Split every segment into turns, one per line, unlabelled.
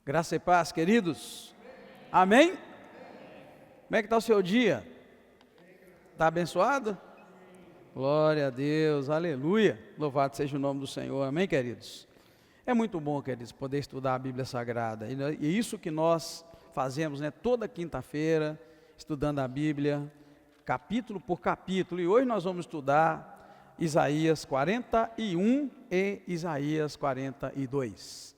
Graça e paz, queridos. Amém? Como é que está o seu dia? Está abençoado? Glória a Deus, aleluia. Louvado seja o nome do Senhor, amém, queridos? É muito bom, queridos, poder estudar a Bíblia Sagrada. E isso que nós fazemos, toda quinta-feira, estudando a Bíblia, capítulo por capítulo. E hoje nós vamos estudar Isaías 41 e Isaías 42.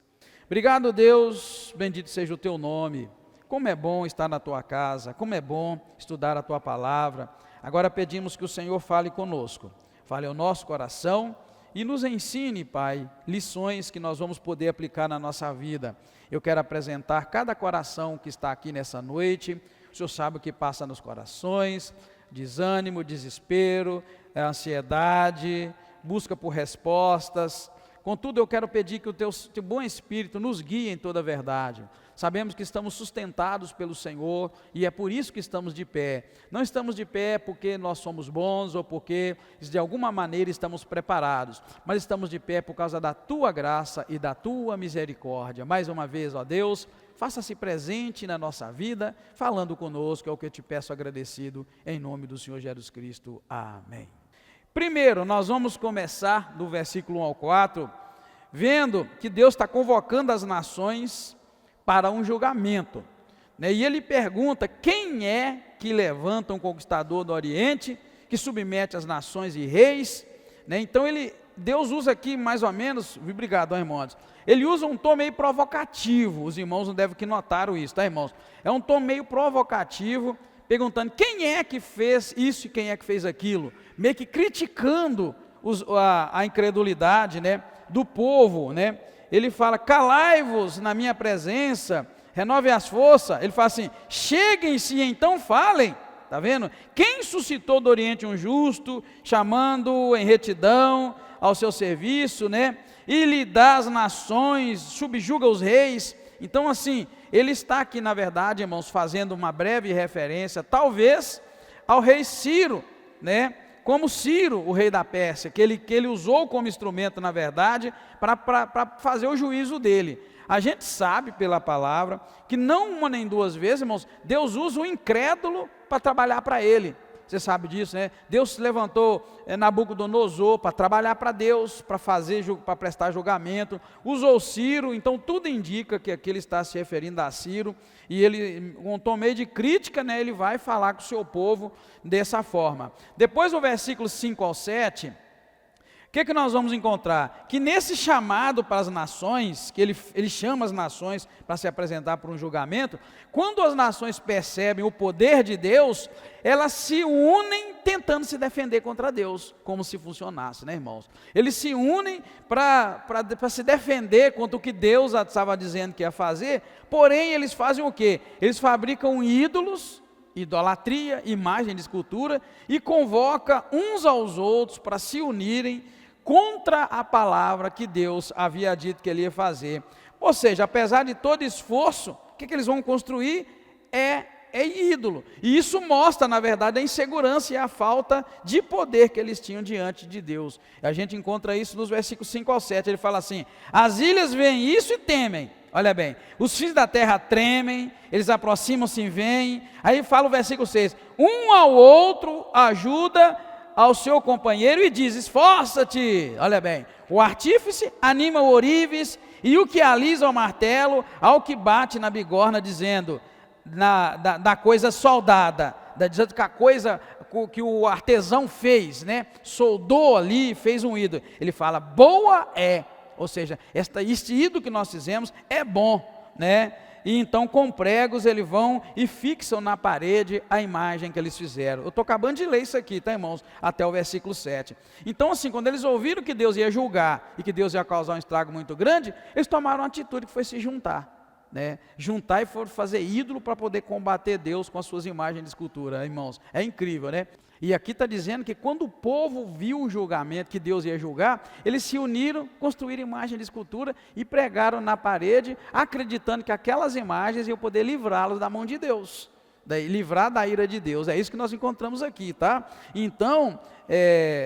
Obrigado, Deus, bendito seja o teu nome. Como é bom estar na tua casa, como é bom estudar a tua palavra. Agora pedimos que o Senhor fale conosco, fale ao nosso coração e nos ensine, Pai, lições que nós vamos poder aplicar na nossa vida. Eu quero apresentar cada coração que está aqui nessa noite. O Senhor sabe o que passa nos corações: desânimo, desespero, ansiedade, busca por respostas. Contudo, eu quero pedir que o teu bom Espírito nos guie em toda a verdade. Sabemos que estamos sustentados pelo Senhor e é por isso que estamos de pé. Não estamos de pé porque nós somos bons ou porque de alguma maneira estamos preparados, mas estamos de pé por causa da tua graça e da tua misericórdia. Mais uma vez, ó Deus, faça-se presente na nossa vida, falando conosco, é o que eu te peço agradecido, em nome do Senhor Jesus Cristo. Amém. Primeiro, nós vamos começar do versículo 1 ao 4, vendo que Deus está convocando as nações para um julgamento, E ele pergunta: quem é que levanta um conquistador do Oriente, que submete as nações e reis? Então Deus usa aqui mais ou menos, obrigado, irmãos, ele usa um tom meio provocativo. Os irmãos não devem que notaram isso, irmãos? É um tom meio provocativo, perguntando quem é que fez isso e quem é que fez aquilo, meio que criticando a incredulidade, do povo, Ele fala: calai-vos na minha presença, renovem as forças. Ele fala assim: cheguem-se e então falem. Está vendo? Quem suscitou do Oriente um justo, chamando-o em retidão ao seu serviço, E lhe dá as nações, subjuga os reis. Então, assim, ele está aqui, na verdade, irmãos, fazendo uma breve referência, talvez, ao rei Ciro, como Ciro, o rei da Pérsia, que ele usou como instrumento, na verdade, para fazer o juízo dele. A gente sabe pela palavra que não uma nem duas vezes, irmãos, Deus usa o incrédulo para trabalhar para ele. Você sabe disso, Deus levantou Nabucodonosor para trabalhar para Deus, para prestar julgamento. Usou Ciro, então tudo indica que aqui ele está se referindo a Ciro. E ele, com um tom meio de crítica, ele vai falar com o seu povo dessa forma. Depois, o versículo 5 ao 7, o que nós vamos encontrar? Que nesse chamado para as nações, que ele chama as nações para se apresentar para um julgamento, quando as nações percebem o poder de Deus, elas se unem tentando se defender contra Deus, como se funcionasse, irmãos? Eles se unem para se defender contra o que Deus estava dizendo que ia fazer, porém eles fazem o quê? Eles fabricam ídolos, idolatria, imagem de escultura, e convoca uns aos outros para se unirem contra a palavra que Deus havia dito que ele ia fazer. Ou seja, apesar de todo esforço, o que eles vão construir é ídolo. E isso mostra, na verdade, a insegurança e a falta de poder que eles tinham diante de Deus. E a gente encontra isso nos versículos 5 ao 7, ele fala assim: as ilhas veem isso e temem. Olha bem, os filhos da terra tremem, eles aproximam-se e vêm. Aí fala o versículo 6, um ao outro ajuda ao seu companheiro e diz: esforça-te. Olha bem, o artífice anima o ourives, e o que alisa o martelo ao que bate na bigorna, dizendo, da coisa soldada, dizendo que a coisa que o artesão fez, soldou ali, fez um ídolo. Ele fala: boa é. Ou seja, este ídolo que nós fizemos é bom, E então com pregos eles vão e fixam na parede a imagem que eles fizeram. Eu estou acabando de ler isso aqui, irmãos? Até o versículo 7. Então assim, quando eles ouviram que Deus ia julgar e que Deus ia causar um estrago muito grande, eles tomaram uma atitude que foi se juntar. Juntar e foram fazer ídolo para poder combater Deus com as suas imagens de escultura, irmãos. É incrível, E aqui está dizendo que quando o povo viu o julgamento, que Deus ia julgar, eles se uniram, construíram imagem de escultura e pregaram na parede, acreditando que aquelas imagens iam poder livrá-los da mão de Deus, livrar da ira de Deus. É isso que nós encontramos aqui, tá? Então,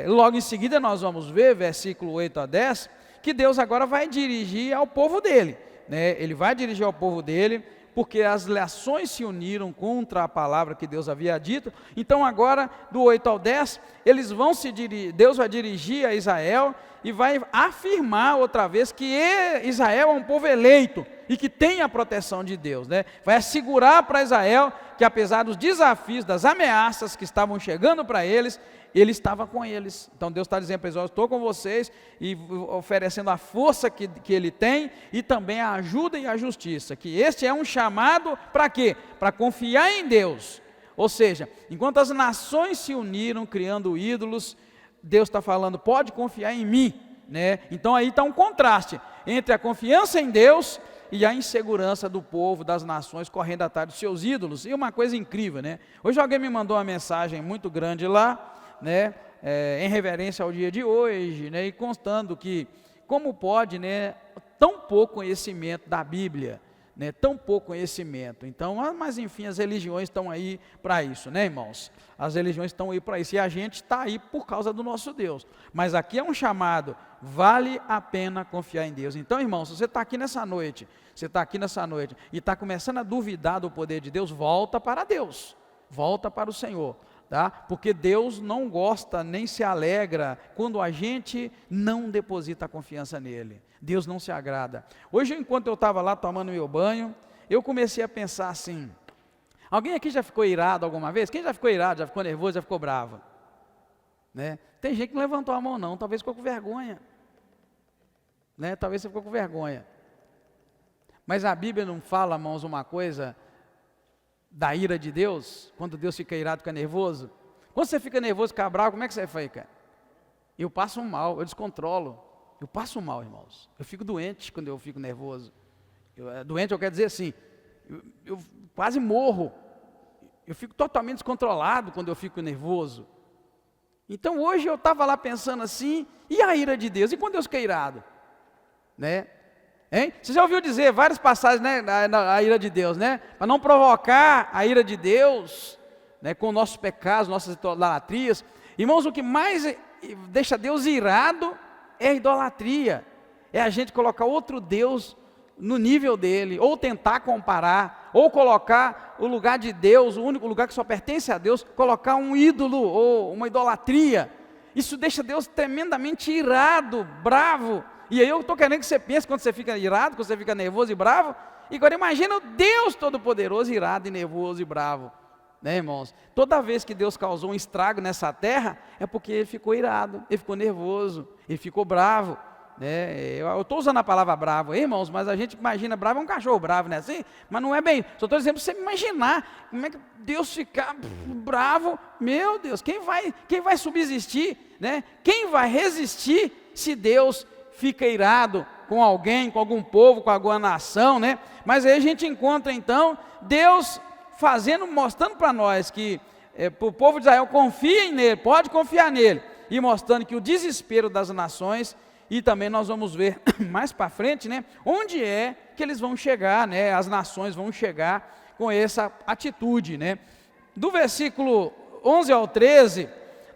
logo em seguida nós vamos ver, versículo 8 a 10, que Deus agora vai dirigir ao povo dele. né? Ele vai dirigir ao povo dele, porque as nações se uniram contra a palavra que Deus havia dito. Então agora, do 8 ao 10, Deus vai dirigir a Israel e vai afirmar outra vez que Israel é um povo eleito e que tem a proteção de Deus, né? Vai assegurar para Israel que, apesar dos desafios, das ameaças que estavam chegando para eles, ele estava com eles. Então Deus está dizendo para eles: eu estou com vocês, e oferecendo a força que ele tem, e também a ajuda e a justiça, que este é um chamado para quê? Para confiar em Deus. Ou seja, enquanto as nações se uniram criando ídolos, Deus está falando: pode confiar em mim, né? Então aí está um contraste entre a confiança em Deus e a insegurança do povo, das nações, correndo atrás dos seus ídolos. E uma coisa incrível, né? Hoje alguém me mandou uma mensagem muito grande lá, né, em reverência ao dia de hoje, né, e constando que como pode, né, tão pouco conhecimento da Bíblia, né, tão pouco conhecimento. Então, mas enfim, as religiões estão aí para isso, né, irmãos? As religiões estão aí para isso, e a gente está aí por causa do nosso Deus. Mas aqui é um chamado: vale a pena confiar em Deus. Então, irmãos, se você está aqui nessa noite, e está começando a duvidar do poder de Deus, volta para Deus, volta para o Senhor. Tá? Porque Deus não gosta nem se alegra quando a gente não deposita a confiança nele. Deus não se agrada. Hoje, enquanto eu estava lá tomando meu banho, eu comecei a pensar assim: alguém aqui já ficou irado alguma vez? Quem já ficou irado, já ficou nervoso, já ficou bravo? Né? Tem gente que não levantou a mão não, talvez ficou com vergonha, né? Talvez você ficou com vergonha. Mas a Bíblia não fala, irmãos, uma coisa da ira de Deus? Quando Deus fica irado, fica nervoso. Quando você fica nervoso, fica bravo, como é que você fica? Eu passo mal, eu descontrolo. Eu passo mal, irmãos. Eu fico doente quando eu fico nervoso. Doente, eu quero dizer assim, eu quase morro. Eu fico totalmente descontrolado quando eu fico nervoso. Então hoje eu estava lá pensando assim: e a ira de Deus? E quando Deus fica irado? Né? Hein? Você já ouviu dizer várias passagens, né, a ira de Deus, né? Para não provocar a ira de Deus, né, com nossos pecados, nossas idolatrias. Irmãos, o que mais deixa Deus irado é a idolatria. É a gente colocar outro Deus no nível dele, ou tentar comparar, ou colocar o lugar de Deus, o único lugar que só pertence a Deus, colocar um ídolo ou uma idolatria. Isso deixa Deus tremendamente irado, bravo. E aí eu estou querendo que você pense, quando você fica irado, quando você fica nervoso e bravo, e agora imagina o Deus Todo-Poderoso irado e nervoso e bravo, né, irmãos? Toda vez que Deus causou um estrago nessa terra, é porque ele ficou irado, ele ficou nervoso, ele ficou bravo, né? Eu estou usando a palavra bravo, irmãos, mas a gente imagina bravo é um cachorro bravo, né, assim? Mas não é bem, só estou dizendo para você imaginar, como é que Deus ficar bravo. Meu Deus, quem vai subsistir, né? Quem vai resistir se Deus fica irado com alguém, com algum povo, com alguma nação, né? Mas aí a gente encontra então Deus mostrando para nós que o povo de Israel confia nele, pode confiar nele, e mostrando que o desespero das nações, e também nós vamos ver mais para frente, né? Onde é que eles vão chegar, né? As nações vão chegar com essa atitude, né? Do versículo 11 ao 13,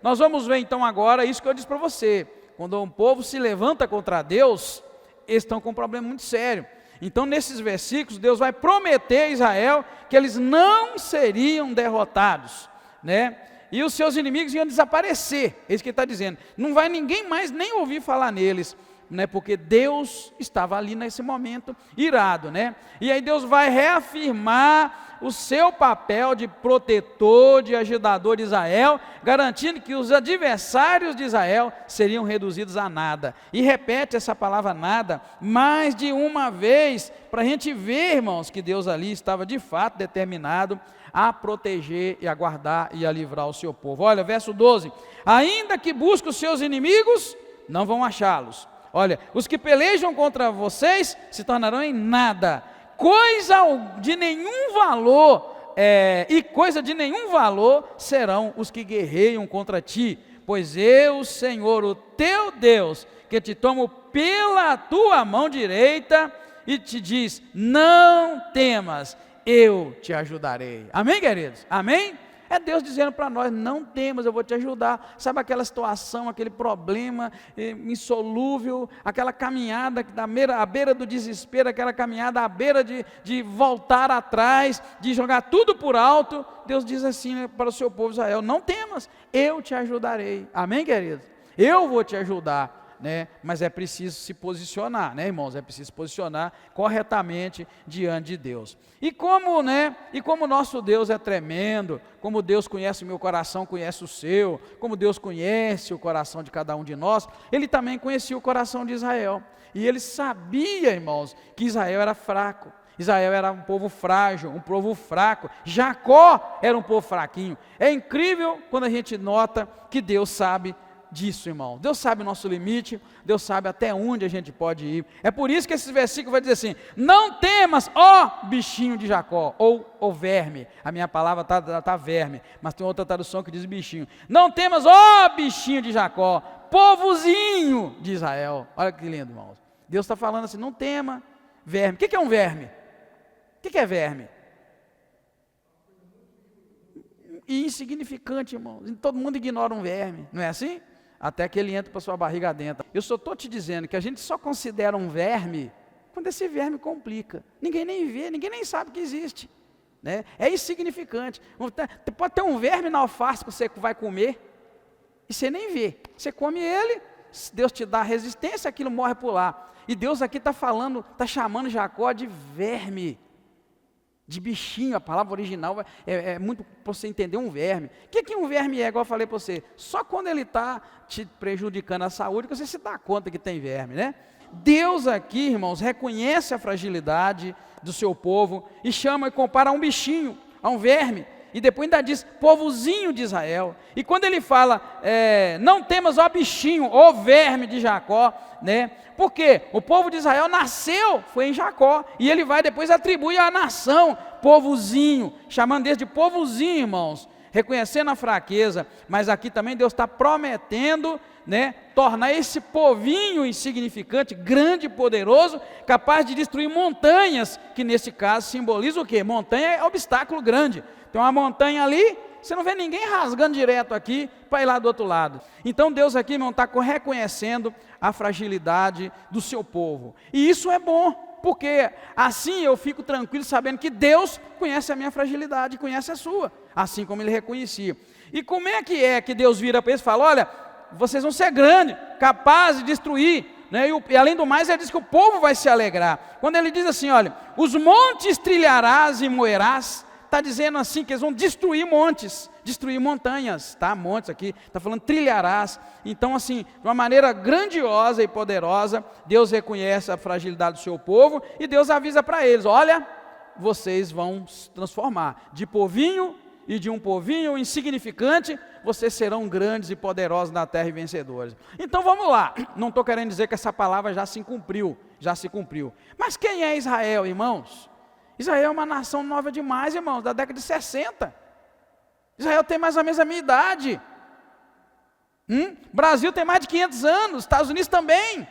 nós vamos ver então agora isso que eu disse para você. Quando um povo se levanta contra Deus, eles estão com um problema muito sério. Então nesses versículos, Deus vai prometer a Israel que eles não seriam derrotados, né? E os seus inimigos iam desaparecer, é isso que ele está dizendo. Não vai ninguém mais nem ouvir falar neles, né? Porque Deus estava ali nesse momento irado, né? E aí Deus vai reafirmar o seu papel de protetor, de ajudador de Israel, garantindo que os adversários de Israel seriam reduzidos a nada. E repete essa palavra nada mais de uma vez, para a gente ver, irmãos, que Deus ali estava de fato determinado a proteger e a guardar e a livrar o seu povo. Olha, verso 12: ainda que busque os seus inimigos, não vão achá-los. Olha, os que pelejam contra vocês se tornarão em nada, coisa de nenhum valor, coisa de nenhum valor serão os que guerreiam contra ti, pois eu, Senhor, o teu Deus, que te tomo pela tua mão direita e te diz: não temas, eu te ajudarei. Amém, queridos? Amém? É Deus dizendo para nós, não temas, eu vou te ajudar. Sabe aquela situação, aquele problema insolúvel, aquela caminhada à beira do desespero, aquela caminhada à beira de voltar atrás, de jogar tudo por alto. Deus diz assim para o seu povo Israel, não temas, eu te ajudarei. Amém, querido? Eu vou te ajudar. Mas é preciso se posicionar, irmãos? É preciso se posicionar corretamente diante de Deus. E como o nosso Deus é tremendo, como Deus conhece o meu coração, conhece o seu, como Deus conhece o coração de cada um de nós, Ele também conhecia o coração de Israel. E Ele sabia, irmãos, que Israel era fraco. Israel era um povo frágil, um povo fraco. Jacó era um povo fraquinho. É incrível quando a gente nota que Deus sabe disso, irmão. Deus sabe o nosso limite, Deus sabe até onde a gente pode ir. É por isso que esse versículo vai dizer assim, não temas, ó bichinho de Jacó, ou verme. A minha palavra está verme, mas tem outra tradução que diz bichinho. Não temas, ó bichinho de Jacó, povozinho de Israel. Olha que lindo, irmãos. Deus está falando assim, não tema, verme. O que é um verme? O que é verme? Insignificante, irmão. Todo mundo ignora um verme, não é assim? Até que ele entra para sua barriga dentro. Eu só estou te dizendo que a gente só considera um verme quando esse verme complica. Ninguém nem vê, ninguém nem sabe que existe. É insignificante. Pode ter um verme na alface que você vai comer e você nem vê. Você come ele, Deus te dá resistência, aquilo morre por lá. E Deus aqui está falando, está chamando Jacó de verme. De bichinho, a palavra original é muito para você entender um verme. O que um verme é, igual eu falei para você? Só quando ele está te prejudicando a saúde, que você se dá conta que tem verme, Deus aqui, irmãos, reconhece a fragilidade do seu povo e chama e compara a um bichinho, a um verme. E depois ainda diz, povozinho de Israel. E quando ele fala, não temas, ó bichinho, ó verme de Jacó, porque o povo de Israel nasceu, foi em Jacó, e ele vai depois atribuir à nação, povozinho, chamando Deus de povozinho, irmãos, reconhecendo a fraqueza, mas aqui também Deus está prometendo, tornar esse povinho insignificante, grande e poderoso, capaz de destruir montanhas, que nesse caso simboliza o quê? Montanha é obstáculo grande, tem uma montanha ali, você não vê ninguém rasgando direto aqui para ir lá do outro lado. Então Deus aqui, irmão, está reconhecendo a fragilidade do seu povo. E isso é bom, porque assim eu fico tranquilo sabendo que Deus conhece a minha fragilidade, conhece a sua, assim como Ele reconhecia. E como é que Deus vira para eles e fala, olha, vocês vão ser grandes, capazes de destruir, e além do mais ele diz que o povo vai se alegrar. Quando ele diz assim, olha, os montes trilharás e moerás, está dizendo assim que eles vão destruir montes, destruir montanhas, montes aqui, está falando trilharás. Então assim, de uma maneira grandiosa e poderosa, Deus reconhece a fragilidade do seu povo, e Deus avisa para eles, olha, vocês vão se transformar, de povinho e de um povinho insignificante, vocês serão grandes e poderosos na terra e vencedores. Então vamos lá, não estou querendo dizer que essa palavra já se cumpriu, mas quem é Israel, irmãos? Israel é uma nação nova demais, irmãos, da década de 60. Israel tem mais ou menos a minha idade. Brasil tem mais de 500 anos, Estados Unidos também.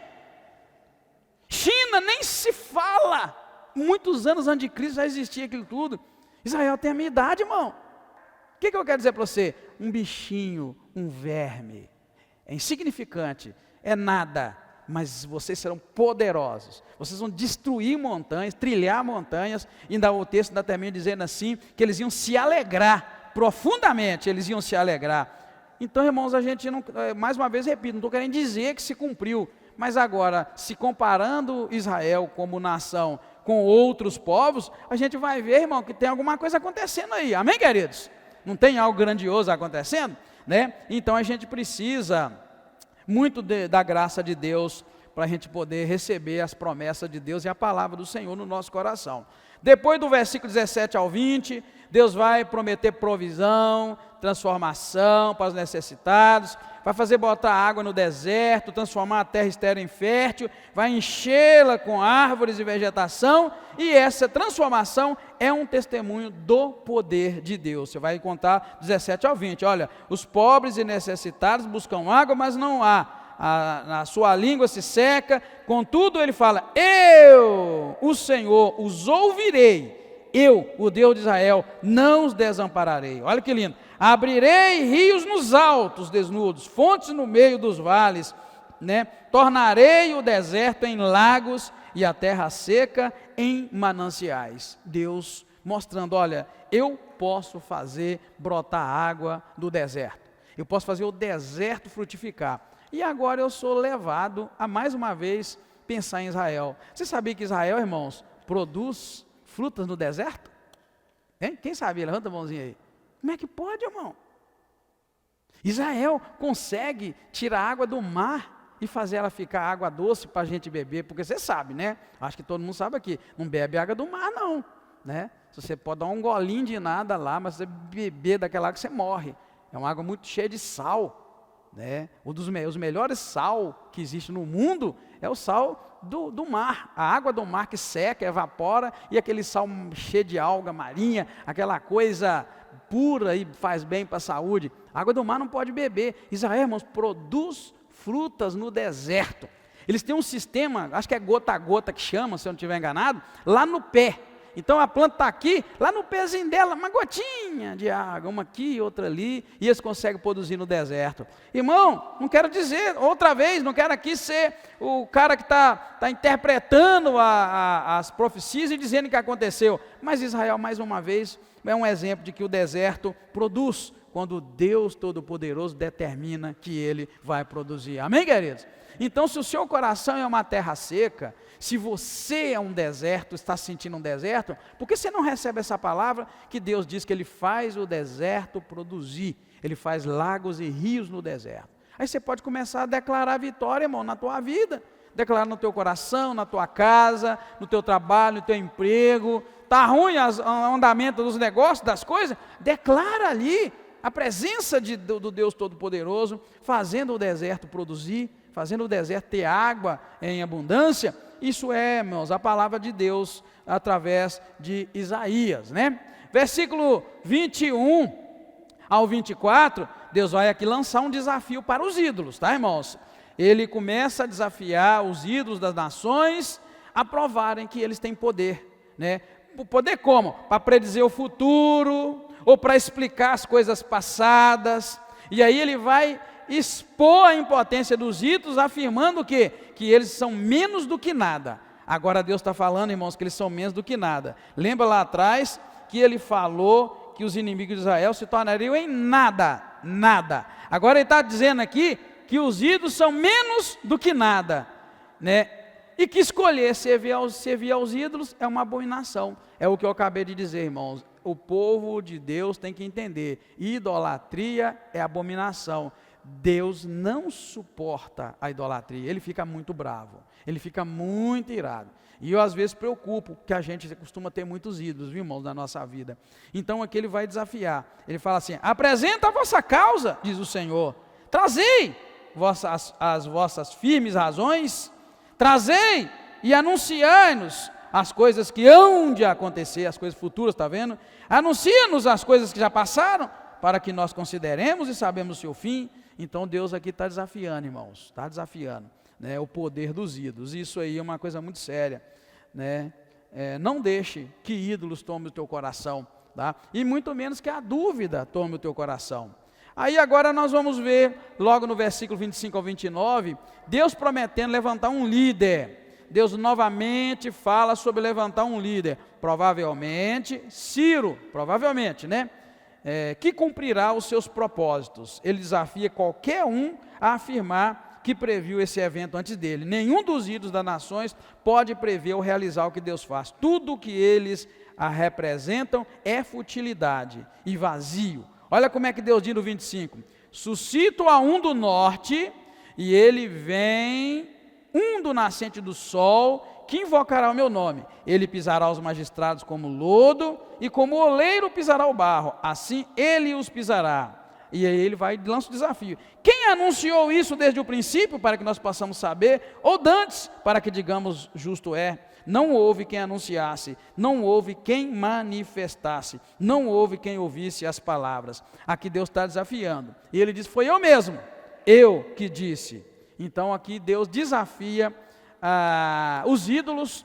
China nem se fala. Muitos anos antes de Cristo já existia aquilo tudo. Israel tem a minha idade, irmão. O que eu quero dizer para você? Um bichinho, um verme. É insignificante, é nada. Mas vocês serão poderosos, vocês vão destruir montanhas, trilhar montanhas, e ainda o texto ainda termina dizendo assim, que eles iam se alegrar, profundamente eles iam se alegrar. Então, irmãos, a gente não, mais uma vez repito, não estou querendo dizer que se cumpriu, mas agora, se comparando Israel como nação com outros povos, a gente vai ver, irmão, que tem alguma coisa acontecendo aí, amém, queridos? Não tem algo grandioso acontecendo? Então a gente precisa muito da graça de Deus, para a gente poder receber as promessas de Deus e a palavra do Senhor no nosso coração. Depois do versículo 17 ao 20, Deus vai prometer provisão, transformação para os necessitados, vai fazer botar água no deserto, transformar a terra estéril em fértil, vai enchê-la com árvores e vegetação, e essa transformação é um testemunho do poder de Deus. Você vai contar 17 ao 20, olha, os pobres e necessitados buscam água, mas não há, a sua língua se seca, contudo ele fala, eu, o Senhor, os ouvirei, eu, o Deus de Israel, não os desampararei. Olha que lindo. Abrirei rios nos altos desnudos, fontes no meio dos vales, né? Tornarei o deserto em lagos e a terra seca em mananciais. Deus mostrando, olha, eu posso fazer brotar água do deserto. Eu posso fazer o deserto frutificar. E agora eu sou levado a mais uma vez pensar em Israel. Você sabia que Israel, irmãos, produz frutas no deserto? Hein? Quem sabia? Levanta a mãozinha aí. Como é que pode, irmão? Israel consegue tirar a água do mar e fazer ela ficar água doce para a gente beber, porque você sabe, né? Acho que todo mundo sabe aqui, não bebe água do mar não, né? Você pode dar um golinho de nada lá, mas você beber daquela água você morre. É uma água muito cheia de sal, né? Os melhores sal que existe no mundo é o sal do mar, a água do mar que seca, evapora, e aquele sal cheio de alga marinha, aquela coisa pura e faz bem para a saúde. A água do mar não pode beber. Israel, irmãos, produz frutas no deserto. Eles têm um sistema, acho que é gota a gota que chama, se eu não estiver enganado, lá no pé. Então a planta está aqui, lá no pezinho dela, uma gotinha de água, uma aqui, outra ali, e eles conseguem produzir no deserto. Irmão, não quero dizer, outra vez, não quero aqui ser o cara que está interpretando as profecias e dizendo o que aconteceu. Mas Israel, mais uma vez, é um exemplo de que o deserto produz, quando Deus Todo-Poderoso determina que ele vai produzir. Amém, queridos? Então, se o seu coração é uma terra seca, se você é um deserto, está sentindo um deserto, por que você não recebe essa palavra que Deus diz que Ele faz o deserto produzir? Ele faz lagos e rios no deserto. Aí você pode começar a declarar vitória, irmão, na tua vida. Declarar no teu coração, na tua casa, no teu trabalho, no teu emprego. Está ruim o andamento dos negócios, das coisas? Declara ali a presença do Deus Todo-Poderoso, fazendo o deserto produzir, fazendo o deserto ter água em abundância. Isso é, irmãos, a palavra de Deus através de Isaías, né? Versículo 21 ao 24, Deus vai aqui lançar um desafio para os ídolos, tá, irmãos? Ele começa a desafiar os ídolos das nações a provarem que eles têm poder, né? Poder como? Para predizer o futuro, ou para explicar as coisas passadas. E aí ele vai expor a impotência dos ídolos, afirmando que eles são menos do que nada. Agora Deus está falando, irmãos, que eles são menos do que nada. Lembra lá atrás que ele falou que os inimigos de Israel se tornariam em nada, nada. Agora ele está dizendo aqui que os ídolos são menos do que nada, né? E que escolher servir aos ídolos é uma abominação. É o que eu acabei de dizer, irmãos. O povo de Deus tem que entender, idolatria é abominação. Deus não suporta a idolatria, ele fica muito bravo, ele fica muito irado. E eu às vezes preocupo, que a gente costuma ter muitos ídolos, viu, irmãos, na nossa vida. Então aqui ele vai desafiar, ele fala assim: apresenta a vossa causa, diz o Senhor, trazei as vossas firmes razões, trazei e anunciai-nos as coisas que hão de acontecer, as coisas futuras, está vendo? Anuncia-nos as coisas que já passaram, para que nós consideremos e sabemos o seu fim. Então Deus aqui está desafiando, irmãos, está desafiando, né, o poder dos ídolos. Isso aí é uma coisa muito séria, né? Não deixe que ídolos tomem o teu coração, tá? E muito menos que a dúvida tome o teu coração. Aí agora nós vamos ver, logo no versículo 25 ao 29, Deus prometendo levantar um líder. Deus novamente fala sobre levantar um líder, provavelmente Ciro, provavelmente, né? Que cumprirá os seus propósitos. Ele desafia qualquer um a afirmar que previu esse evento antes dele. Nenhum dos ídolos das nações pode prever ou realizar o que Deus faz. Tudo o que eles representam é futilidade e vazio. Olha como é que Deus diz no 25: suscito a um do norte, e ele vem, um do nascente do sol, que invocará o meu nome. Ele pisará os magistrados como lodo, e como oleiro pisará o barro, assim ele os pisará. E aí ele vai e lança o desafio: quem anunciou isso desde o princípio, para que nós possamos saber, ou dantes, para que digamos justo é? Não houve quem anunciasse, não houve quem manifestasse, não houve quem ouvisse as palavras. Aqui Deus está desafiando, e ele diz: foi eu mesmo, eu que disse. Então aqui Deus desafia os ídolos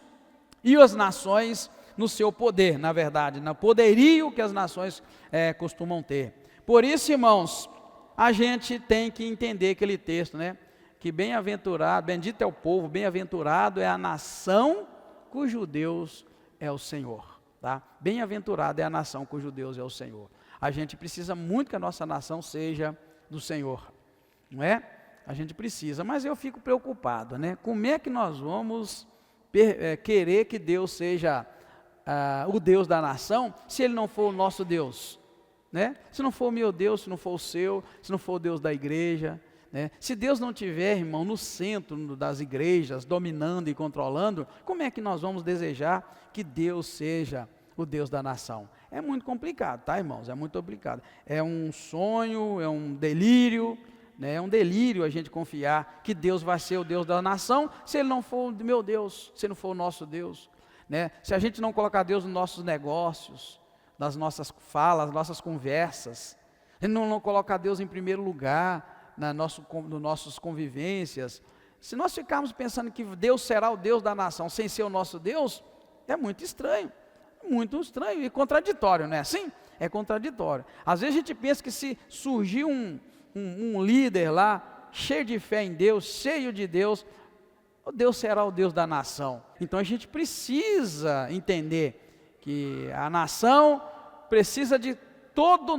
e as nações no seu poder, na verdade, no poderio que as nações costumam ter. Por isso, irmãos, a gente tem que entender aquele texto, né? Que bem-aventurado, bendito é o povo, bem-aventurado é a nação cujo Deus é o Senhor, tá? Bem-aventurado é a nação cujo Deus é o Senhor. A gente precisa muito que a nossa nação seja do Senhor, não é? A gente precisa, mas eu fico preocupado, né? Como é que nós vamos querer que Deus seja o Deus da nação, se Ele não for o nosso Deus, né? Se não for o meu Deus, se não for o seu, se não for o Deus da igreja, né? Se Deus não tiver, irmão, no centro das igrejas, dominando e controlando, como é que nós vamos desejar que Deus seja o Deus da nação? É muito complicado, tá, irmãos? É muito complicado. É um sonho, é um delírio, né? É um delírio a gente confiar que Deus vai ser o Deus da nação, se Ele não for o meu Deus, se não for o nosso Deus, né? Se a gente não colocar Deus nos nossos negócios, nas nossas falas, nas nossas conversas, se não colocar Deus em primeiro lugar, nas nossas convivências, se nós ficarmos pensando que Deus será o Deus da nação sem ser o nosso Deus, é muito estranho e contraditório, não é assim? É contraditório. Às vezes a gente pensa que se surgir um líder lá, cheio de fé em Deus, cheio de Deus, o Deus será o Deus da nação. Então a gente precisa entender que a nação precisa de todos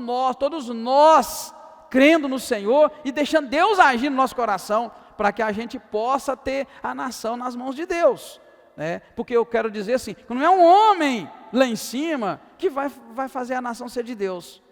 nós, crendo no Senhor e deixando Deus agir no nosso coração, para que a gente possa ter a nação nas mãos de Deus, né? Porque eu quero dizer assim, que não é um homem lá em cima que vai fazer a nação ser de Deus.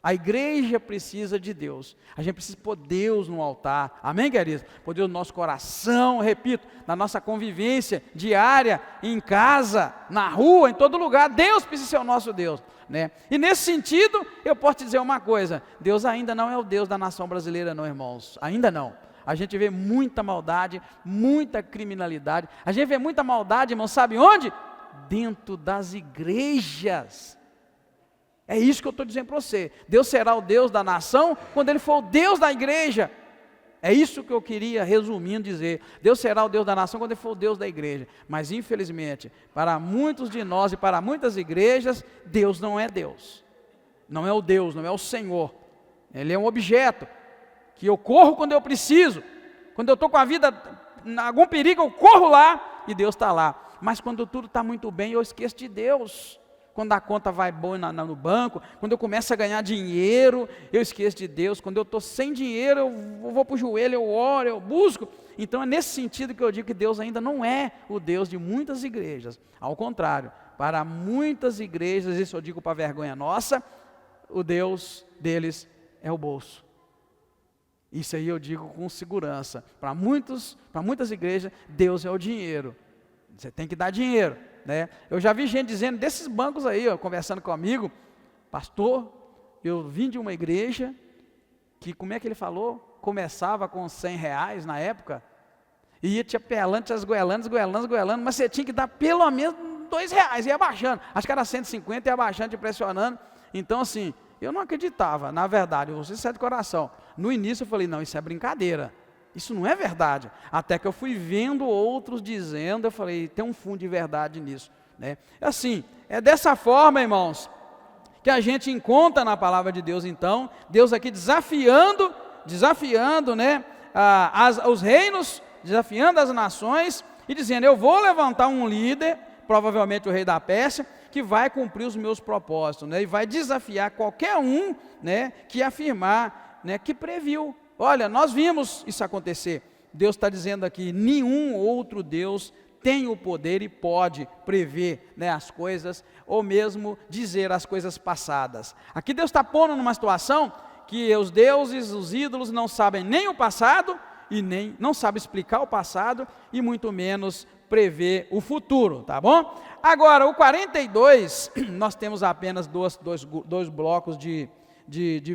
A igreja precisa de Deus, a gente precisa pôr Deus no altar, amém, queridos? Pôr Deus no nosso coração, repito, na nossa convivência diária, em casa, na rua, em todo lugar, Deus precisa ser o nosso Deus, né? E nesse sentido, eu posso te dizer uma coisa, Deus ainda não é o Deus da nação brasileira não, irmãos, ainda não. A gente vê muita maldade, muita criminalidade, a gente vê muita maldade, irmão, sabe onde? Dentro das igrejas. É isso que eu estou dizendo para você. Deus será o Deus da nação quando Ele for o Deus da igreja. É isso que eu queria, resumindo, dizer. Deus será o Deus da nação quando Ele for o Deus da igreja. Mas infelizmente, para muitos de nós e para muitas igrejas, Deus não é Deus. Não é o Deus, não é o Senhor. Ele é um objeto que eu corro quando eu preciso. Quando eu estou com a vida em algum perigo, eu corro lá e Deus está lá. Mas quando tudo está muito bem, eu esqueço de Deus. Quando a conta vai boa no banco, quando eu começo a ganhar dinheiro, eu esqueço de Deus. Quando eu estou sem dinheiro, eu vou para o joelho, eu oro, eu busco. Então é nesse sentido que eu digo que Deus ainda não é o Deus de muitas igrejas. Ao contrário, para muitas igrejas, isso eu digo para vergonha nossa, o Deus deles é o bolso. Isso aí eu digo com segurança. Para muitas igrejas, Deus é o dinheiro. Você tem que dar dinheiro, né? Eu já vi gente dizendo desses bancos aí, ó, conversando comigo, pastor, eu vim de uma igreja que, como é que ele falou? Começava com R$100 na época, e ia te apelando, te esgoelando, mas você tinha que dar pelo menos R$2, ia abaixando, acho que era 150, ia abaixando, te pressionando. Então assim, eu não acreditava, na verdade, eu vou ser sério de coração. No início eu falei, não, isso é brincadeira. Isso não é verdade, até que eu fui vendo outros dizendo, eu falei, tem um fundo de verdade nisso, né? Assim, é dessa forma, irmãos, que a gente encontra na palavra de Deus, então, Deus aqui desafiando, né, os reinos, desafiando as nações, e dizendo, eu vou levantar um líder, provavelmente o rei da Pérsia, que vai cumprir os meus propósitos, né, e vai desafiar qualquer um, né, que afirmar, né, que previu. Olha, nós vimos isso acontecer. Deus está dizendo aqui, nenhum outro Deus tem o poder e pode prever, né, as coisas, ou mesmo dizer as coisas passadas. Aqui Deus está pondo numa situação que os deuses, os ídolos não sabem nem o passado, e nem não sabem explicar o passado, e muito menos prever o futuro, tá bom? Agora, o 42, nós temos apenas dois blocos de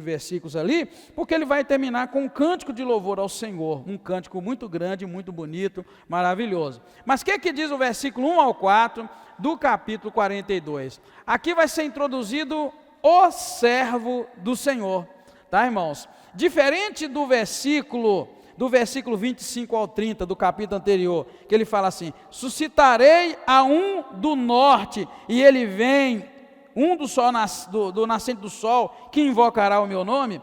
versículos ali, porque ele vai terminar com um cântico de louvor ao Senhor, um cântico muito grande, muito bonito, maravilhoso. Mas o que diz o versículo 1 ao 4 do capítulo 42? Aqui vai ser introduzido o servo do Senhor, tá, irmãos? Diferente do versículo do versículo 25 ao 30 do capítulo anterior, que ele fala assim: suscitarei a um do norte, e ele vem, um do sol, do nascente do sol, que invocará o meu nome.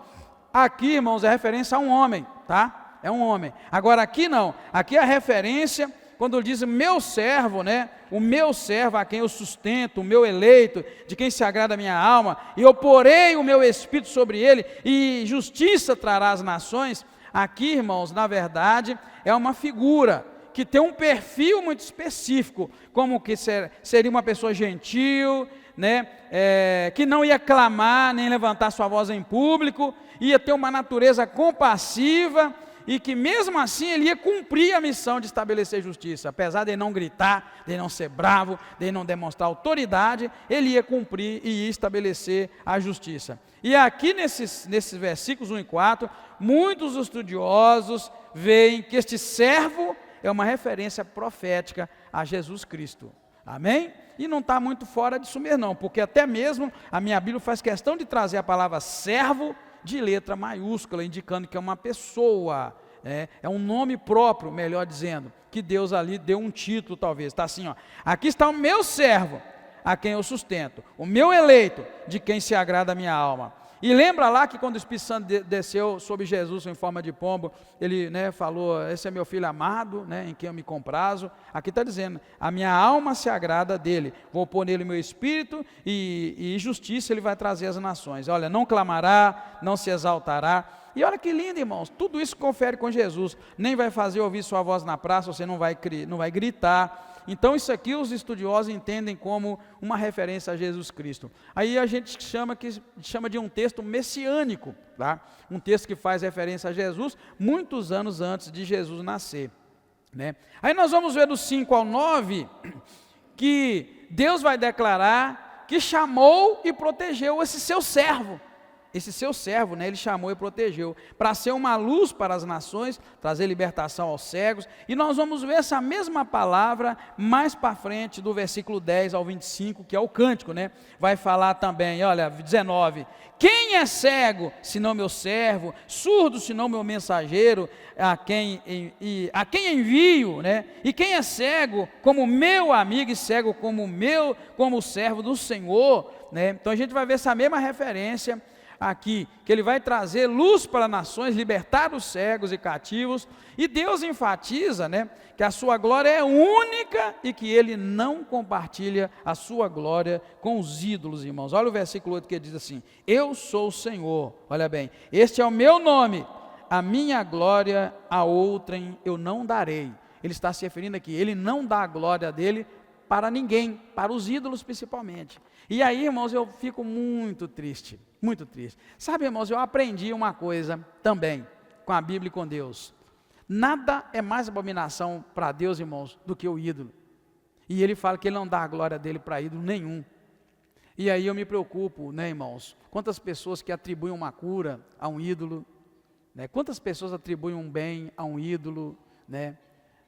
Aqui, irmãos, é referência a um homem, tá? É um homem. Agora aqui não, aqui é a referência, quando diz meu servo, né? O meu servo a quem eu sustento, o meu eleito, de quem se agrada a minha alma, e eu porei o meu espírito sobre ele, e justiça trará às nações. Aqui, irmãos, na verdade, é uma figura que tem um perfil muito específico, como que seria uma pessoa gentil, né? Que não ia clamar, nem levantar sua voz em público, ia ter uma natureza compassiva, e que mesmo assim ele ia cumprir a missão de estabelecer justiça, apesar de ele não gritar, de ele não ser bravo, de ele não demonstrar autoridade, ele ia cumprir e ia estabelecer a justiça. E aqui nesses versículos 1 e 4, muitos estudiosos veem que este servo é uma referência profética a Jesus Cristo, amém? E não está muito fora disso mesmo não, porque até mesmo a minha Bíblia faz questão de trazer a palavra servo de letra maiúscula, indicando que é uma pessoa, é um nome próprio, melhor dizendo, que Deus ali deu um título talvez, está assim, ó, aqui está o meu servo, a quem eu sustento, o meu eleito, de quem se agrada a minha alma. E lembra lá que quando o Espírito Santo desceu sobre Jesus em forma de pombo, ele, né, falou, esse é meu filho amado, né, em quem eu me comprazo. Aqui está dizendo, a minha alma se agrada dele, vou pôr nele o meu espírito, e justiça ele vai trazer às nações. Olha, não clamará, não se exaltará. E olha que lindo, irmãos, tudo isso confere com Jesus, nem vai fazer ouvir sua voz na praça, você não vai gritar. Então isso aqui os estudiosos entendem como uma referência a Jesus Cristo. Aí a gente chama de um texto messiânico, tá? Um texto que faz referência a Jesus muitos anos antes de Jesus nascer, né? Aí nós vamos ver do 5 ao 9, que Deus vai declarar que chamou e protegeu esse seu servo. Esse seu servo, né, ele chamou e protegeu, para ser uma luz para as nações, trazer libertação aos cegos, e nós vamos ver essa mesma palavra mais para frente, do versículo 10 ao 25, que é o cântico, né, vai falar também, olha, 19, quem é cego, senão meu servo, surdo, senão meu mensageiro, a quem envio, né, e quem é cego, como meu amigo, e cego como servo do Senhor, né, então a gente vai ver essa mesma referência, aqui, que ele vai trazer luz para nações, libertar os cegos e cativos, e Deus enfatiza, né, que a sua glória é única e que ele não compartilha a sua glória com os ídolos, irmãos. Olha o versículo 8 que diz assim, eu sou o Senhor, olha bem, este é o meu nome, a minha glória a outrem eu não darei. Ele está se referindo aqui, ele não dá a glória dele para ninguém, para os ídolos principalmente. E aí, irmãos, eu fico muito triste, muito triste. Sabe, irmãos, eu aprendi uma coisa também, com a Bíblia e com Deus. Nada é mais abominação para Deus, irmãos, do que o ídolo. E ele fala que ele não dá a glória dele para ídolo nenhum. E aí eu me preocupo, né, irmãos? Quantas pessoas que atribuem uma cura a um ídolo, né? Quantas pessoas atribuem um bem a um ídolo, né?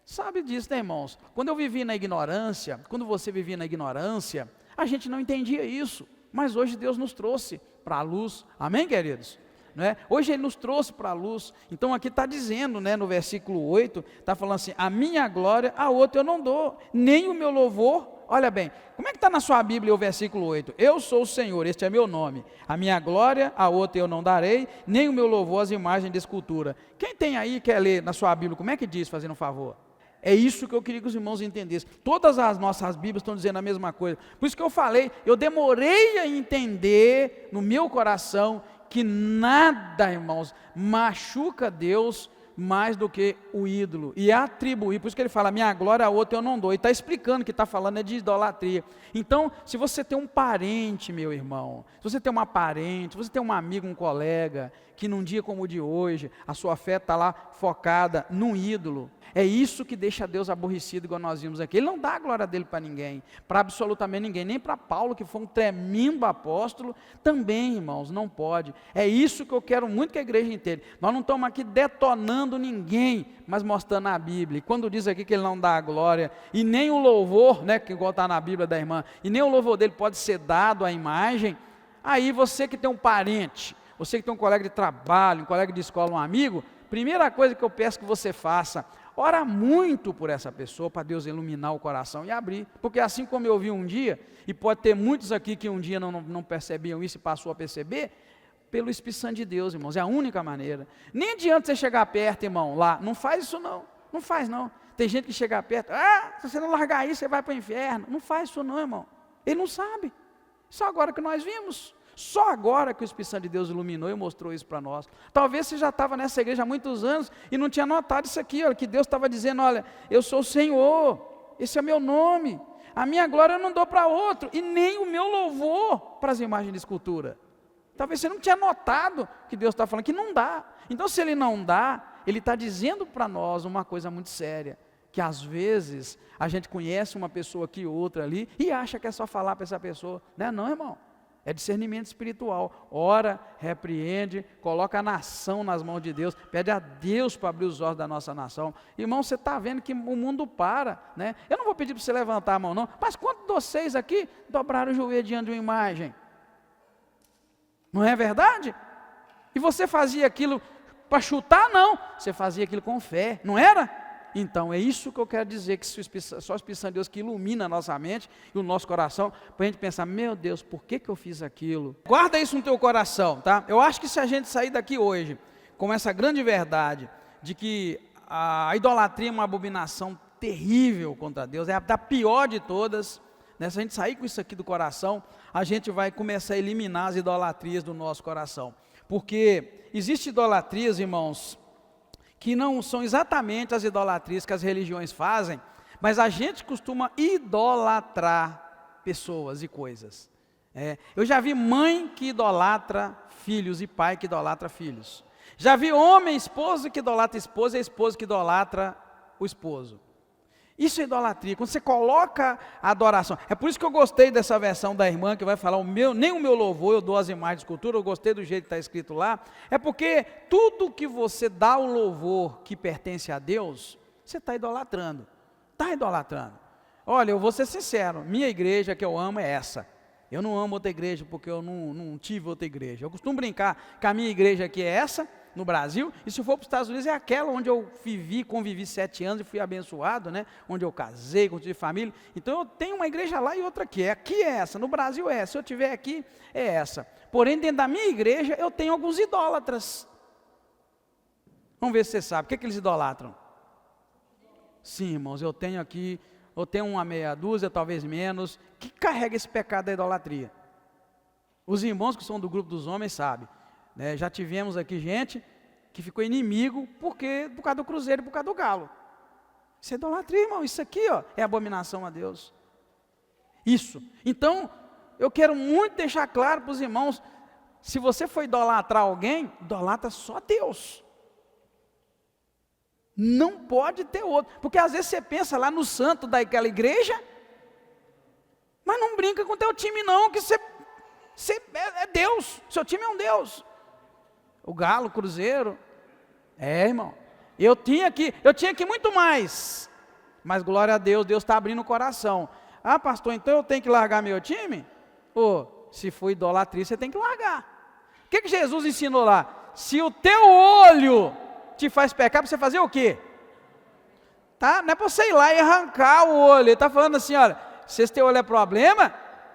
Sabe disso, né, irmãos? Quando eu vivi na ignorância, quando você vivia na ignorância, a gente não entendia isso, mas hoje Deus nos trouxe para a luz, amém, queridos? Não é? Hoje Ele nos trouxe para a luz, então aqui está dizendo, né, no versículo 8, está falando assim, a minha glória a outro eu não dou, nem o meu louvor, olha bem, como é que está na sua Bíblia o versículo 8? Eu sou o Senhor, este é meu nome, a minha glória a outro eu não darei, nem o meu louvor às imagens de escultura. Quem tem aí quer ler na sua Bíblia, como é que diz, fazendo um favor? É isso que eu queria que os irmãos entendessem. Todas as nossas Bíblias estão dizendo a mesma coisa. Por isso que eu falei, eu demorei a entender no meu coração que nada, irmãos, machuca Deus mais do que o ídolo. E atribuir, por isso que ele fala, minha glória a outro eu não dou. E está explicando que está falando é de idolatria. Então, se você tem um parente, meu irmão, se você tem uma parente, se você tem um amigo, um colega, que num dia como o de hoje, a sua fé está lá focada num ídolo, é isso que deixa Deus aborrecido, igual nós vimos aqui. Ele não dá a glória dele para ninguém, para absolutamente ninguém, nem para Paulo, que foi um tremendo apóstolo, também, irmãos, não pode. É isso que eu quero muito que a igreja entenda. Nós não estamos aqui detonando ninguém, mas mostrando a Bíblia. E quando diz aqui que ele não dá a glória, e nem o louvor, né, que igual está na Bíblia da irmã, e nem o louvor dele pode ser dado à imagem, aí você que tem um parente, você que tem um colega de trabalho, um colega de escola, um amigo, primeira coisa que eu peço que você faça, ora muito por essa pessoa, para Deus iluminar o coração e abrir, porque assim como eu vi um dia, e pode ter muitos aqui que um dia não percebiam isso e passou a perceber, pelo Espírito Santo de Deus, irmãos, é a única maneira. Nem adianta você chegar perto, irmão, lá, não faz isso não, não faz não. Tem gente que chega perto, se você não largar isso, você vai para o inferno. Não faz isso não, irmão. Ele não sabe. Só agora que nós vimos. Só agora que o Espírito Santo de Deus iluminou e mostrou isso para nós. Talvez você já estava nessa igreja há muitos anos e não tinha notado isso aqui, olha, que Deus estava dizendo, olha, eu sou o Senhor, esse é meu nome, a minha glória eu não dou para outro, e nem o meu louvor para as imagens de escultura. Talvez você não tinha notado que Deus está falando que não dá. Então se Ele não dá, Ele está dizendo para nós uma coisa muito séria, que às vezes a gente conhece uma pessoa aqui, outra ali, e acha que é só falar para essa pessoa. Não, irmão, é discernimento espiritual. Ora, repreende, coloca a nação nas mãos de Deus, pede a Deus para abrir os olhos da nossa nação. Irmão, você está vendo que o mundo para, né? Eu não vou pedir para você levantar a mão não, mas quantos de vocês aqui dobraram o joelho diante de uma imagem? Não é verdade? E você fazia aquilo para chutar? Não, você fazia aquilo com fé, não era? Então é isso que eu quero dizer, que só o Espírito Santo de Deus que ilumina a nossa mente e o nosso coração, para a gente pensar, meu Deus, por que eu fiz aquilo? Guarda isso no teu coração, tá? Eu acho que se a gente sair daqui hoje, com essa grande verdade, de que a idolatria é uma abominação terrível contra Deus, é a da pior de todas, né? Se a gente sair com isso aqui do coração, a gente vai começar a eliminar as idolatrias do nosso coração, porque existe idolatrias, irmãos, que não são exatamente as idolatrias que as religiões fazem, mas a gente costuma idolatrar pessoas e coisas. Eu já vi mãe que idolatra filhos e pai que idolatra filhos. Já vi homem, esposo que idolatra esposa e esposa que idolatra o esposo. Isso é idolatria, quando você coloca a adoração. É por isso que eu gostei dessa versão da irmã, que vai falar, nem o meu louvor, eu dou as imagens de escultura, eu gostei do jeito que está escrito lá. É porque tudo que você dá o louvor que pertence a Deus, você está idolatrando. Está idolatrando. Olha, eu vou ser sincero, minha igreja que eu amo é essa. Eu não amo outra igreja porque eu não tive outra igreja. Eu costumo brincar que a minha igreja aqui é essa, no Brasil, e se for para os Estados Unidos é aquela onde eu convivi 7 anos e fui abençoado, né? Onde eu casei, construí família. Então eu tenho uma igreja lá e outra aqui. Aqui é essa, no Brasil é essa, se eu estiver aqui é essa. Porém, dentro da minha igreja eu tenho alguns idólatras. Vamos ver se você sabe, o que é que eles idolatram? Sim, irmãos, eu tenho aqui, eu tenho uma meia dúzia, talvez menos, que carrega esse pecado da idolatria. Os irmãos que são do grupo dos homens sabem. Já tivemos aqui gente que ficou inimigo por causa do Cruzeiro e por causa do Galo. Isso é idolatria, irmão. Isso aqui é abominação a Deus. Isso. Então, eu quero muito deixar claro para os irmãos, se você for idolatrar alguém, idolatra só Deus. Não pode ter outro. Porque às vezes você pensa lá no santo daquela igreja, mas não brinca com o teu time não, que você é Deus. Seu time é um Deus. O Galo, o Cruzeiro, irmão, eu tinha aqui muito mais, mas glória a Deus, Deus está abrindo o coração. Pastor, então eu tenho que largar meu time? Se for idolatria, você tem que largar. O que Jesus ensinou lá? Se o teu olho te faz pecar, para você fazer o quê? Tá? Não é para você ir lá e arrancar o olho, ele está falando assim, olha, se esse teu olho é problema,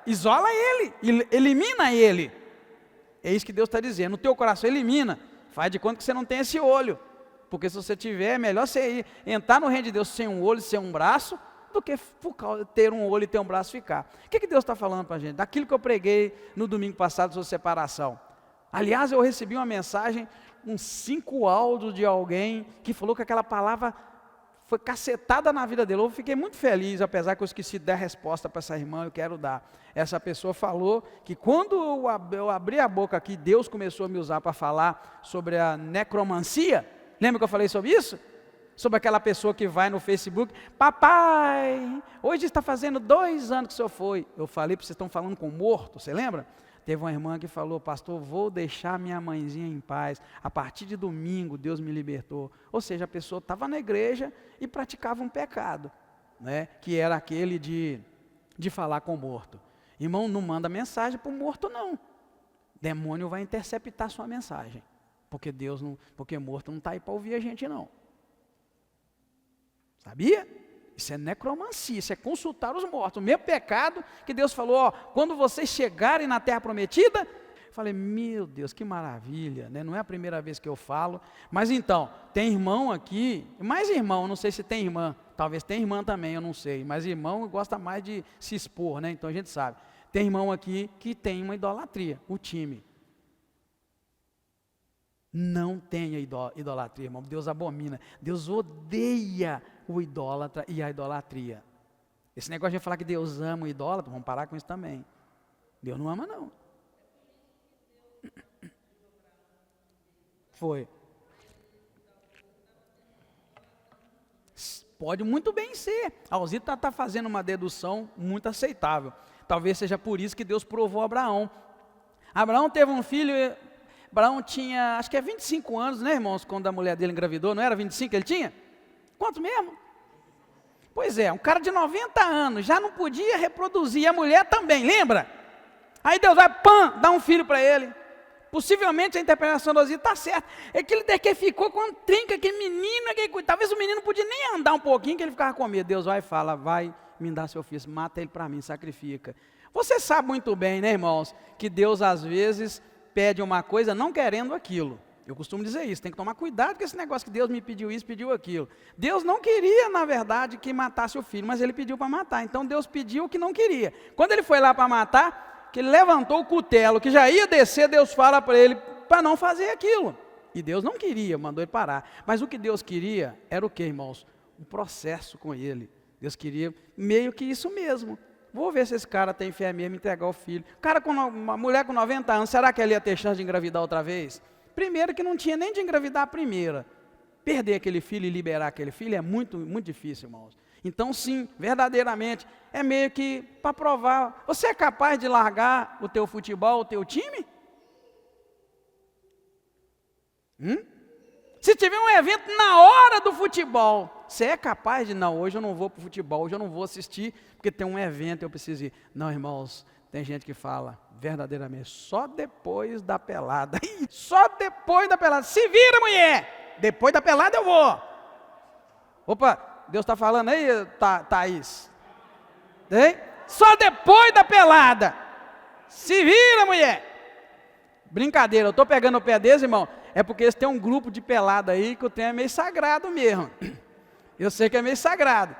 isola ele, elimina ele. É isso que Deus está dizendo, no teu coração elimina, faz de conta que você não tem esse olho, porque se você tiver, é melhor você entrar no reino de Deus sem um olho, sem um braço, do que por causa de ter um olho e ter um braço ficar. O que Deus está falando para a gente? Daquilo que eu preguei no domingo passado sobre separação. Aliás, eu recebi uma mensagem, uns 5 áudios de alguém que falou que aquela palavra foi cacetada na vida dele. Eu fiquei muito feliz, apesar que eu esqueci de dar resposta para essa irmã, eu quero dar. Essa pessoa falou que quando eu abri a boca aqui, Deus começou a me usar para falar sobre a necromancia. Lembra que eu falei sobre isso? Sobre aquela pessoa que vai no Facebook, papai, hoje está fazendo 2 anos que o senhor foi. Eu falei, vocês estão falando com morto, você lembra? Teve uma irmã que falou, pastor, vou deixar minha mãezinha em paz, a partir de domingo Deus me libertou. Ou seja, a pessoa estava na igreja e praticava um pecado, né? Que era aquele de falar com o morto. Irmão, não manda mensagem para o morto não, demônio vai interceptar sua mensagem, porque morto não está aí para ouvir a gente não. Sabia? Isso é necromancia, isso é consultar os mortos. O mesmo pecado que Deus falou, ó, quando vocês chegarem na terra prometida, eu falei, meu Deus, que maravilha, né? Não é a primeira vez que eu falo, mas então, tem irmão aqui, mais irmão, não sei se tem irmã, talvez tenha irmã também, eu não sei, mas irmão gosta mais de se expor, né? Então a gente sabe. Tem irmão aqui que tem uma idolatria, o time. Não tenha idolatria, irmão. Deus abomina. Deus odeia o idólatra e a idolatria. Esse negócio de falar que Deus ama o idólatra, vamos parar com isso também. Deus não ama, não. Foi. Pode muito bem ser. A Alzita está fazendo uma dedução muito aceitável. Talvez seja por isso que Deus provou Abraão. Abraão teve um filho... Abraão tinha, acho que é 25 anos, né, irmãos, quando a mulher dele engravidou, não era 25 que ele tinha? Quanto mesmo? Pois é, um cara de 90 anos, já não podia reproduzir, a mulher também, lembra? Aí Deus vai, dá um filho para ele. Possivelmente a interpretação do Osíris está certa. É que ele ficou com uma trinca, aquele menino, talvez o menino não podia nem andar um pouquinho, que ele ficava com medo. Deus vai e fala, vai me dar seu filho, mata ele para mim, sacrifica. Você sabe muito bem, né, irmãos, que Deus às vezes... pede uma coisa não querendo aquilo. Eu costumo dizer isso, tem que tomar cuidado com esse negócio que Deus me pediu isso, pediu aquilo. Deus não queria, na verdade, que matasse o filho, mas ele pediu para matar. Então Deus pediu o que não queria. Quando ele foi lá para matar, que ele levantou o cutelo, que já ia descer, Deus fala para ele para não fazer aquilo. E Deus não queria, mandou ele parar. Mas o que Deus queria era o que, irmãos? Um processo com ele. Deus queria meio que isso mesmo. Vou ver se esse cara tem fé mesmo em entregar o filho. Cara uma mulher com 90 anos, será que ela ia ter chance de engravidar outra vez? Primeiro que não tinha nem de engravidar a primeira. Perder aquele filho e liberar aquele filho é muito, muito difícil, irmãos. Então sim, verdadeiramente, é meio que para provar. Você é capaz de largar o teu futebol, o teu time? Se tiver um evento na hora do futebol, você é capaz de, não, hoje eu não vou para o futebol, hoje eu não vou assistir, porque tem um evento e eu preciso ir. Não, irmãos, tem gente que fala, verdadeiramente, só depois da pelada. Só depois da pelada. Se vira, mulher! Depois da pelada eu vou. Opa, Deus está falando aí, Thaís? Tem? Só depois da pelada. Se vira, mulher! Brincadeira, eu estou pegando o pé deles, irmão. É porque eles têm um grupo de pelada aí que o tema é meio sagrado mesmo. Eu sei que é meio sagrado.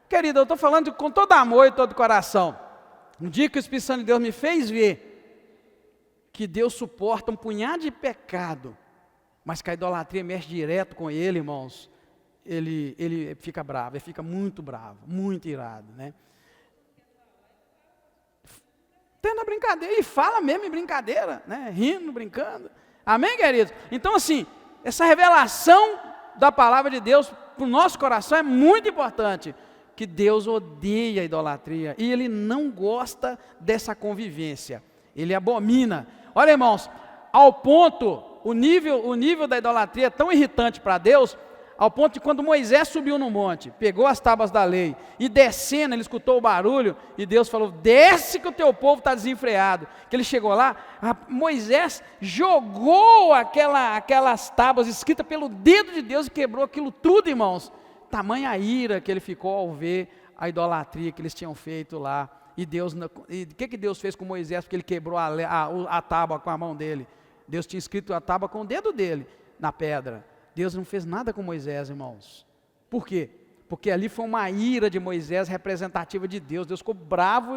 Querido, eu estou falando com todo amor e todo coração. Um dia que o Espírito Santo de Deus me fez ver que Deus suporta um punhado de pecado, mas que a idolatria mexe direto com ele, irmãos, ele fica bravo, ele fica muito bravo, muito irado, né? Tendo a brincadeira, e fala mesmo em brincadeira, né? Rindo, brincando. Amém, queridos? Então, assim, essa revelação da palavra de Deus para o nosso coração é muito importante, que Deus odeia a idolatria, e Ele não gosta dessa convivência, Ele abomina. Olha, irmãos, ao ponto, o nível da idolatria é tão irritante para Deus, ao ponto de quando Moisés subiu no monte, pegou as tábuas da lei, e descendo, ele escutou o barulho, e Deus falou, desce que o teu povo está desenfreado. Que ele chegou lá, Moisés jogou aquelas tábuas escritas pelo dedo de Deus, e quebrou aquilo tudo, irmãos. Tamanha ira que ele ficou ao ver a idolatria que eles tinham feito lá. E o que Deus fez com Moisés, porque ele quebrou a tábua com a mão dele? Deus tinha escrito a tábua com o dedo dele, na pedra. Deus não fez nada com Moisés, irmãos. Por quê? Porque ali foi uma ira de Moisés representativa de Deus. Deus ficou bravo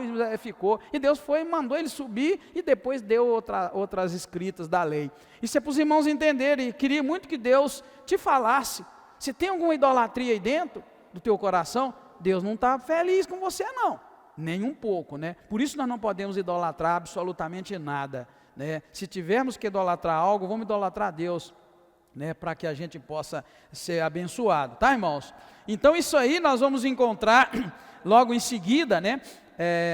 e Deus foi e mandou ele subir e depois deu outras escritas da lei. Isso é para os irmãos entenderem. Queria muito que Deus te falasse. Se tem alguma idolatria aí dentro do teu coração, Deus não está feliz com você não. Nem um pouco, né? Por isso nós não podemos idolatrar absolutamente nada, né? Se tivermos que idolatrar algo, vamos idolatrar a Deus, né, para que a gente possa ser abençoado, tá, irmãos? Então isso aí nós vamos encontrar logo em seguida, né,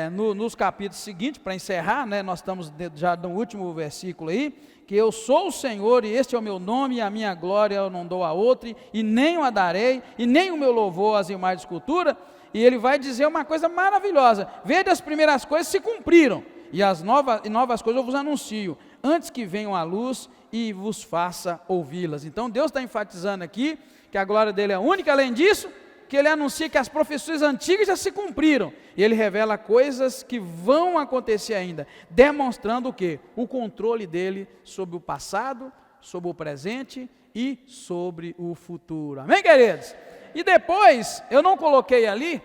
nos capítulos seguintes, para encerrar, né, nós estamos já no último versículo aí, que eu sou o Senhor e este é o meu nome e a minha glória eu não dou a outro e nem o a darei e nem o meu louvor às imagens de escultura. E ele vai dizer uma coisa maravilhosa, vede as primeiras coisas se cumpriram e as novas coisas eu vos anuncio. antes que venham à luz e vos faça ouvi-las. Então Deus está enfatizando aqui que a glória dele é única, além disso, que ele anuncia que as profecias antigas já se cumpriram, e ele revela coisas que vão acontecer ainda, demonstrando o quê? O controle dele sobre o passado, sobre o presente e sobre o futuro. Amém, queridos? E depois, eu não coloquei ali,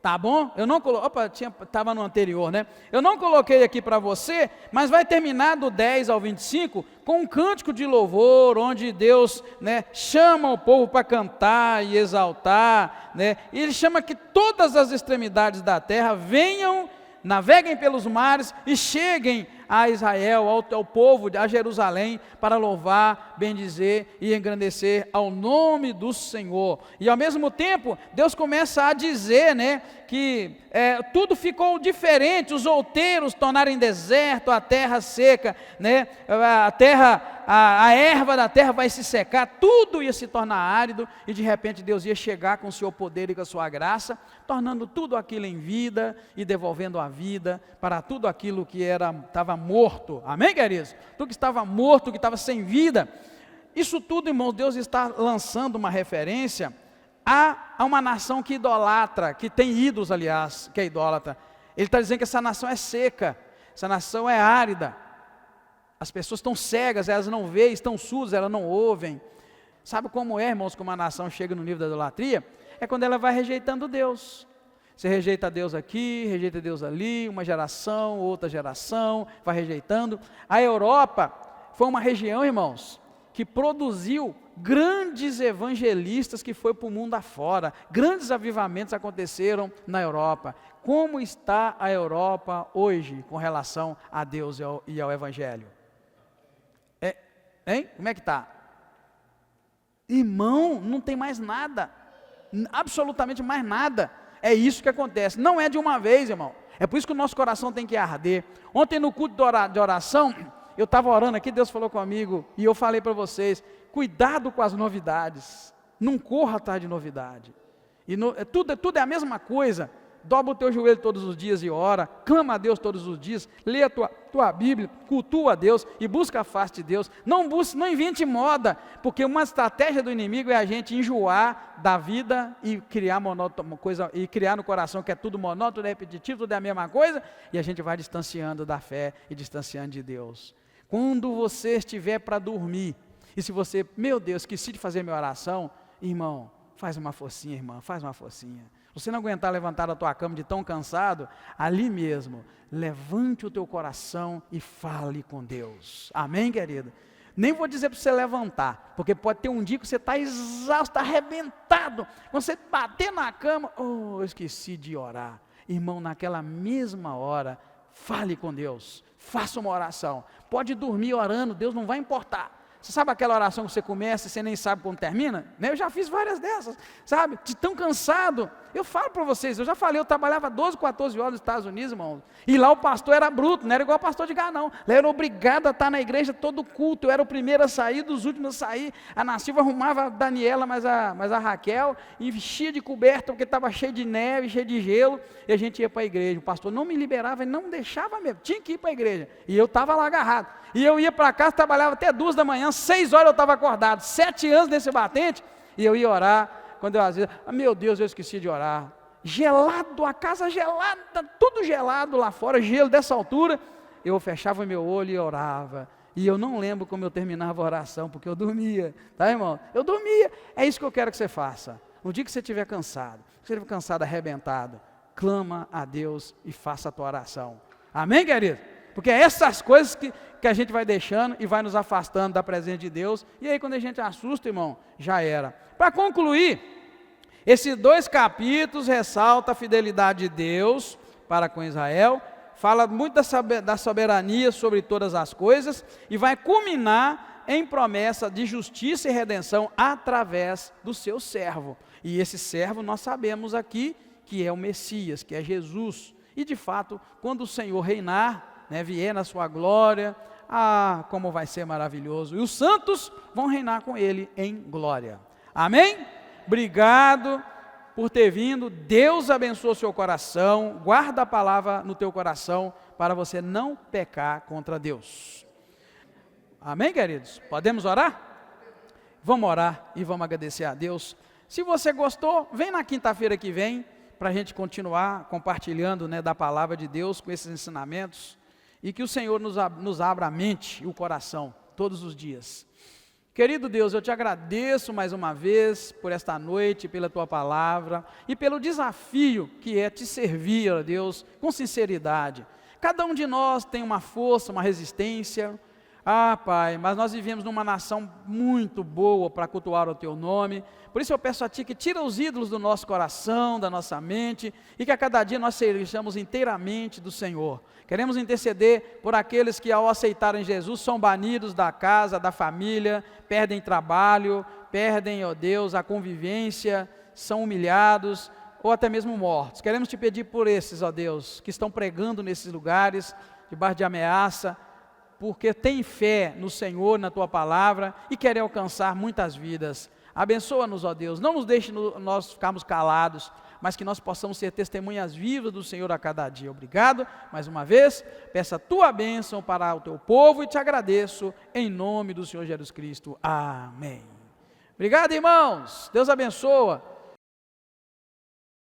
tá bom? Eu não coloquei, opa, estava no anterior, né? Eu não coloquei aqui para você, mas vai terminar do 10 ao 25 com um cântico de louvor, onde Deus, né, chama o povo para cantar e exaltar, né? E ele chama que todas as extremidades da terra venham, naveguem pelos mares e cheguem a Israel, ao povo, a Jerusalém, para louvar, bendizer e engrandecer ao nome do Senhor. E ao mesmo tempo, Deus começa a dizer, né, que tudo ficou diferente, os outeiros tornarem deserto, a terra seca, né, a erva da terra vai se secar, tudo ia se tornar árido, e de repente Deus ia chegar com o seu poder e com a sua graça, tornando tudo aquilo em vida e devolvendo a vida para tudo aquilo que estava morto. Amém, queridos? Tudo que estava morto, que estava sem vida. Isso tudo, irmãos, Deus está lançando uma referência a uma nação que idolatra, que tem ídolos, aliás, que é idólatra. Ele está dizendo que essa nação é seca, essa nação é árida. As pessoas estão cegas, elas não veem, estão surdas, elas não ouvem. Sabe como é, irmãos, que uma nação chega no nível da idolatria? É quando ela vai rejeitando Deus. Você rejeita Deus aqui, rejeita Deus ali, uma geração, outra geração, vai rejeitando. A Europa foi uma região, irmãos, que produziu grandes evangelistas que foi para o mundo afora. Grandes avivamentos aconteceram na Europa. Como está a Europa hoje com relação a Deus e ao Evangelho? Hein? Como é que está? Irmão, não tem mais nada, absolutamente mais nada. É isso que acontece, não é de uma vez, irmão. É por isso que o nosso coração tem que arder. Ontem no culto de oração, eu estava orando aqui, Deus falou comigo, e eu falei para vocês, cuidado com as novidades, não corra atrás de novidade. E tudo é a mesma coisa. Dobra o teu joelho todos os dias e ora, clama a Deus todos os dias, lê a tua Bíblia, cultua a Deus e busca a face de Deus. Não invente moda, porque uma estratégia do inimigo é a gente enjoar da vida e criar criar no coração que é tudo monótono, é repetitivo, tudo é a mesma coisa, e a gente vai distanciando da fé e distanciando de Deus. Quando você estiver para dormir, e se você, meu Deus, esqueci de fazer minha oração, irmão, faz uma forcinha, irmã, faz uma forcinha. Você não aguentar levantar da tua cama de tão cansado, ali mesmo, levante o teu coração e fale com Deus. Amém, querido? Nem vou dizer para você levantar, porque pode ter um dia que você está exausto, está arrebentado. Quando você bater na cama, eu esqueci de orar. Irmão, naquela mesma hora, fale com Deus, faça uma oração. Pode dormir orando, Deus não vai importar. Você sabe aquela oração que você começa e você nem sabe quando termina? Eu já fiz várias dessas, sabe? De tão cansado. Eu falo para vocês, eu já falei, eu trabalhava 12, 14 horas nos Estados Unidos, irmão. E lá o pastor era bruto, não era igual o pastor de Gá, não. Lá eu era obrigado a estar na igreja todo culto. Eu era o primeiro a sair, dos últimos a sair. A Ana Silva arrumava a Daniela, mas a Raquel, e enchia de coberta, porque estava cheio de neve, cheio de gelo. E a gente ia para a igreja. O pastor não me liberava e não deixava mesmo. Tinha que ir para a igreja. E eu estava lá agarrado. E eu ia para casa, trabalhava até 2 da manhã, 6 horas eu estava acordado, 7 anos nesse batente, e eu ia orar, quando eu às vezes, meu Deus, eu esqueci de orar, gelado, a casa gelada, tudo gelado lá fora, gelo dessa altura, eu fechava meu olho e orava, e eu não lembro como eu terminava a oração, porque eu dormia, tá, irmão? Eu dormia. É isso que eu quero que você faça. No dia que você estiver cansado, arrebentado, clama a Deus e faça a tua oração. Amém, querido? Porque é essas coisas que a gente vai deixando e vai nos afastando da presença de Deus. E aí quando a gente assusta, irmão, já era. Para concluir, esses 2 capítulos ressaltam a fidelidade de Deus para com Israel, fala muito da soberania sobre todas as coisas e vai culminar em promessa de justiça e redenção através do seu servo. E esse servo nós sabemos aqui que é o Messias, que é Jesus. E de fato, quando o Senhor reinar, vier na sua glória, como vai ser maravilhoso, e os santos vão reinar com ele em glória. Amém? Obrigado por ter vindo. Deus abençoe o seu coração, guarda a palavra no teu coração, para você não pecar contra Deus. Amém, queridos? Podemos orar? Vamos orar e vamos agradecer a Deus. Se você gostou, vem na quinta-feira que vem, para a gente continuar compartilhando, né, da palavra de Deus com esses ensinamentos, e que o Senhor nos abra a mente e o coração, todos os dias. Querido Deus, eu te agradeço mais uma vez por esta noite, pela tua palavra, e pelo desafio que é te servir, ó Deus, com sinceridade. Cada um de nós tem uma força, uma resistência, Pai, mas nós vivemos numa nação muito boa para cultuar o Teu nome, por isso eu peço a Ti que tira os ídolos do nosso coração, da nossa mente, e que a cada dia nós sejamos inteiramente do Senhor. Queremos interceder por aqueles que ao aceitarem Jesus são banidos da casa, da família, perdem trabalho, perdem, ó Deus, a convivência, são humilhados, ou até mesmo mortos. Queremos Te pedir por esses, ó Deus, que estão pregando nesses lugares, debaixo de ameaça, porque tem fé no Senhor, na Tua palavra, e querem alcançar muitas vidas. Abençoa-nos, ó Deus, não nos deixe nós ficarmos calados, mas que nós possamos ser testemunhas vivas do Senhor a cada dia. Obrigado, mais uma vez, peço a Tua bênção para o Teu povo e te agradeço, em nome do Senhor Jesus Cristo. Amém. Obrigado, irmãos, Deus abençoa.